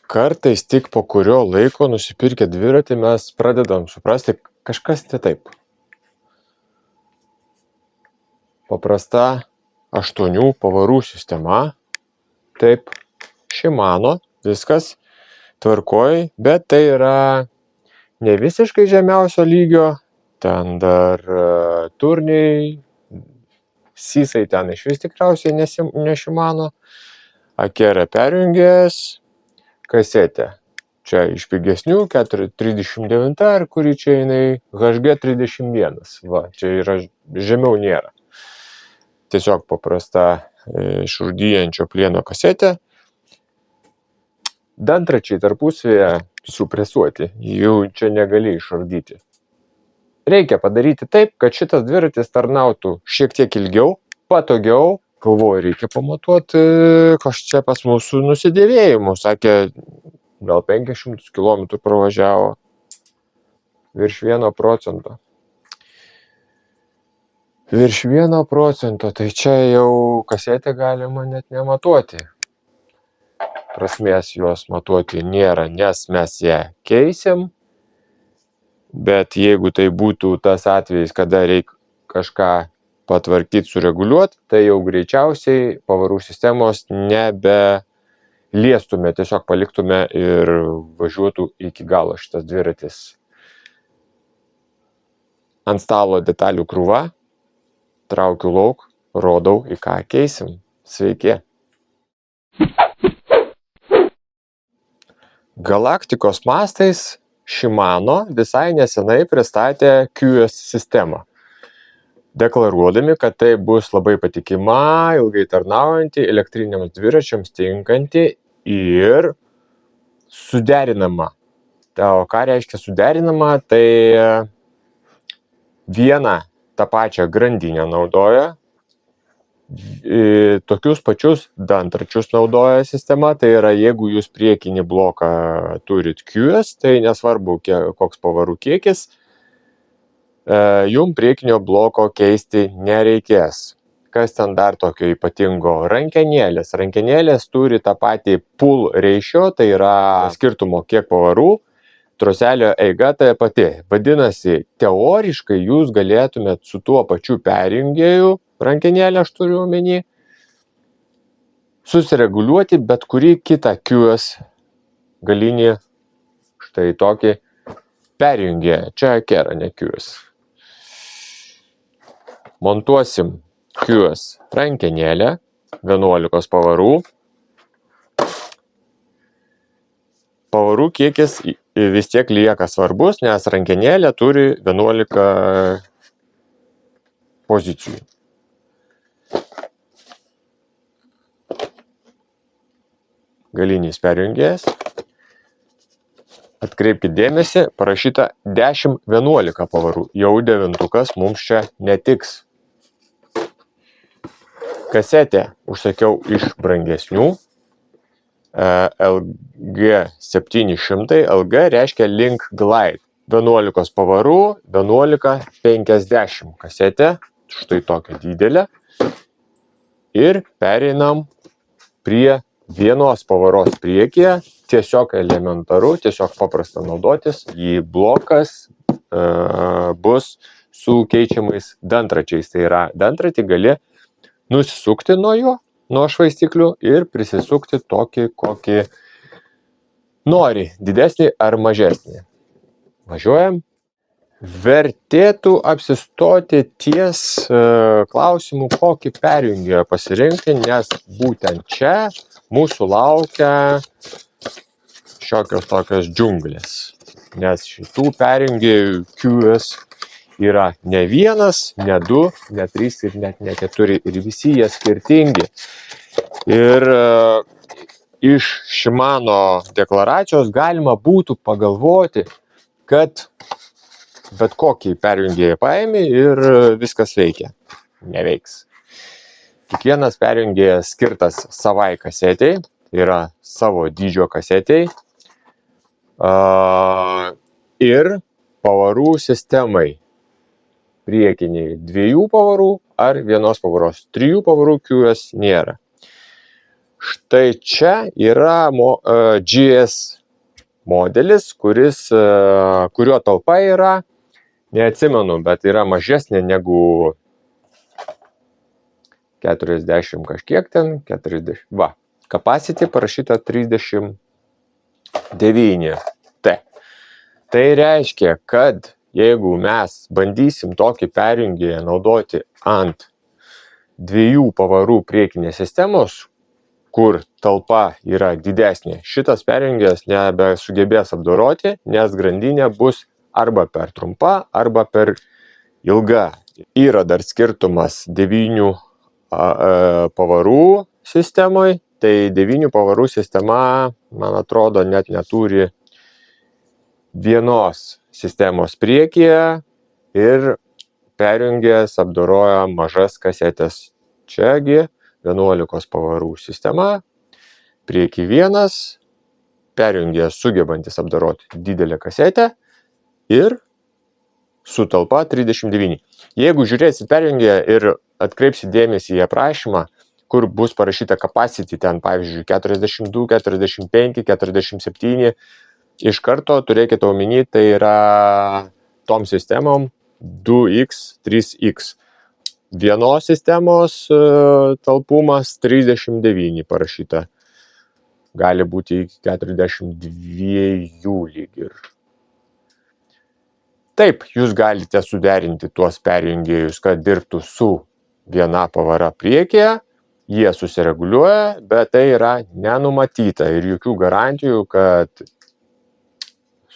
Kartais tik po kurio laiko nusipirkę dviratį mes pradedam suprasti, kažkas ne taip. Paprasta 8 pavarų sistema, taip, Shimano, viskas tvarkoj, bet tai yra ne visiškai žemiausio lygio, ten dar turniai, sysai ten iš vis tikriausiai ne Shimano, Akera perjungęs, kasetė. Čia iš pigesnių, 439, ar kuri čia jinai HG31. Va, čia yra žemiau nėra. Tiesiog paprasta šurdyjančio plieno kasetė. Dantračiai tarpusavėje supresuoti, jų čia negali išardyti. Reikia padaryti taip, kad šitas dviratis tarnautų šiek tiek ilgiau, patogiau. Galvoju, reikia pamatuoti, kas čia pas mūsų nusidėvėjimų. Sakė, gal 500 km pravažiavo, virš 1%. Virš 1%, tai čia jau kasetę galima net nematuoti. Prasmės juos matuoti nėra, nes mes ją keisim. Bet jeigu tai būtų tas atvejis, kada reikia kažką patvarkyti, sureguliuoti, tai jau greičiausiai pavarų sistemos nebeliestume, tiesiog paliktume ir važiuotų iki galo šitas dviratis. Ant stalo detalių krūva, traukiu lauk, rodau, į ką keisim. Sveiki. Galaktikos mastais Shimano visai nesenai pristatė QS sistemą, deklaruodami, kad tai bus labai patikima, ilgai tarnaujanti, elektriniams dviračiams tinkanti ir suderinama. O ką reiškia suderinama? Tai vieną tą pačią grandinę naudoja, tokius pačius dantračius naudoja sistema, tai yra jeigu jūs priekinį bloką turit QS, tai nesvarbu koks pavarų kiekis, jum priekinio bloko keisti nereikės. Kas ten dar tokio ypatingo? Rankenėlės. Rankenėlės turi tą patį pull ratio, tai yra skirtumo kiek pavarų, troselio eiga tai pati. Vadinasi, teoriškai jūs galėtumėt su tuo pačiu perjungėju, rankenėlę aš turiu omeny, susireguliuoti bet kurį kitą QS galinį, štai tokį perjungėją. Čia Akera, ne QS. Montuosim QS rankenėlę, 11 pavarų. Pavarų kiekis vis tiek lieka svarbus, nes rankenėlė turi 11 pozicijų. Galinis perjungėjas. Atkreipkite dėmesį, parašyta 10-11 pavarų. Jau 9 mums čia netiks. Kasetę užsakiau iš brangesnių. LG 700. LG reiškia Link Glide. 11 pavarų, 11-50 kasetė. Štai tokia didelė. Ir pereinam prie vienos pavaros priekyje. Tiesiog elementaru, tiesiog paprasta naudotis. Jį blokas bus su keičiamais dantračiais. Tai yra, dantratį gali nusisukti nuo jo, nuo švaistiklių ir prisisukti tokį, kokį nori, didesnį ar mažesnį. Važiuojam. Vertėtų apsistoti ties klausimu, kokį perjungėją pasirinkti, nes būtent čia mūsų laukia šiokios tokios džiunglės. Nes šitų perjungėjų QS yra ne vienas, ne 2, ne 3 ir net ne 4 ir visi jie skirtingi. Ir iš Shimano deklaracijos galima būtų pagalvoti, kad bet kokį perjungėją paimi ir viskas veikia. Neveiks. Kiekvienas perjungėjas skirtas savai kasetei, yra savo dydžio kasetei ir pavarų sistemai. Priekiniai 2 pavarų ar 1 pavaros. 3 pavarų QS nėra. Štai čia yra GS modelis, kurio talpa yra, neatsimenu, bet yra mažesnė negu 40 kažkiek ten, 40, va, capacity parašyta 39T. Tai reiškia, kad jeigu mes bandysim tokį perjungėją naudoti ant 2 pavarų priekinės sistemos, kur talpa yra didesnė, šitas perjungėjas nebesugebės apdoroti, nes grandinė bus arba per trumpa, arba per ilga. Yra dar skirtumas 9 pavarų sistemoje, tai 9 pavarų sistema, man atrodo, net neturi vienos sistemos priekyje ir perjungėjas apdoroja mažas kasetės. Čiagi 11 pavarų sistema, prieky 1, perjungėjas sugebantis apdoroti didelę kasetę ir su talpa 39. Jeigu žiūrėsit perjungėją ir atkreipsit dėmesį į aprašymą, kur bus parašyta capacity, ten pavyzdžiui 42, 45, 47, iš karto turėkite omeny, tai yra tom sistemom 2X, 3X. Vienos sistemos talpumas 39 parašyta. Gali būti iki 42 lyg ir. Taip, jūs galite suderinti tuos perjungėjus, kad dirbtų su viena pavara priekyje, jie susireguliuoja, bet tai yra nenumatyta ir jokių garantijų, kad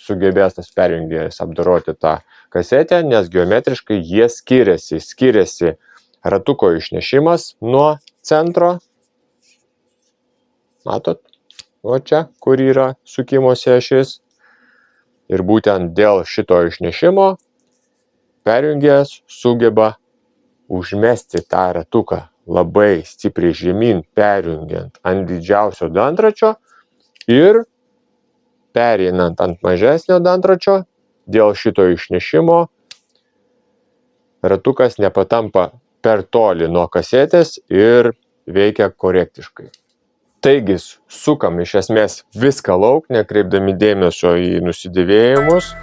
sugebės tas perjungėjas apdoroti tą kasetę, nes geometriškai jie skiriasi. Skiriasi ratuko išnešimas nuo centro. Matot? O čia, kur yra sukimosi ašis. Ir būtent dėl šito išnešimo perjungėjas sugeba užmesti tą ratuką labai stipriai žemyn, perjungiant ant didžiausio dantračio ir pereinant ant mažesnio dantračio. Dėl šito išnešimo ratukas nepatampa per toli nuo kasetės ir veikia korektiškai. Taigi, sukam iš esmės viską lauk, nekreipdami dėmesio į nusidėvėjimus.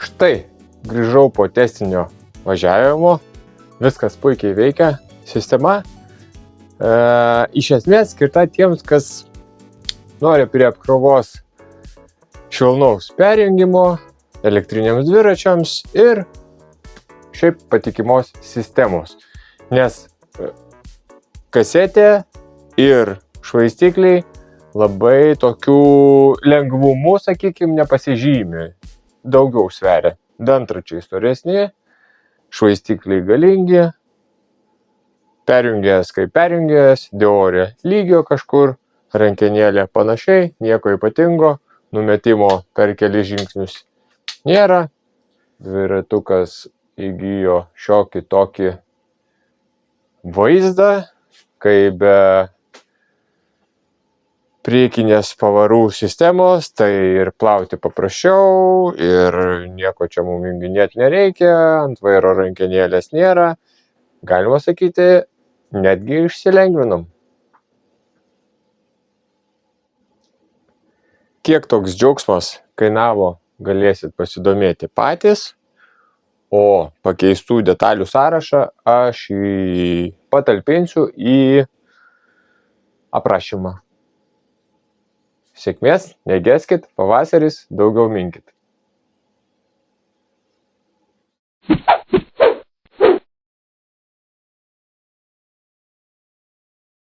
Štai grįžau po testinio važiavimo, viskas puikiai veikia, sistema iš esmės skirta tiems, kas nori prie apkrovos švelnaus perjungimo, elektriniams dviračiams ir šiaip patikimos sistemos. Nes kasetė ir švaistikliai labai tokių lengvumų, sakykime, nepasižymi. Daugiau sveria. Dantračiai storesni, švaistikliai galingi, perjungėjas kaip perjungėjas, diorė lygio kažkur, rankenėlė panašiai, nieko ypatingo, numetimo per kelis žingsnius nėra. Dviratukas įgijo šiokį tokį vaizdą, kai be priekinės pavarų sistemos, tai ir plauti paprasčiau, ir nieko čia mums junginėti nereikia, ant vairo rankenėlės nėra. Galima sakyti, netgi išsilengvinom. Kiek toks džiaugsmas kainavo, galėsit pasidomėti patys, o pakeistų detalių sąrašą aš patalpinsiu į aprašymą. Sėkmės, negeskit, pavasaris, daugiau minkit.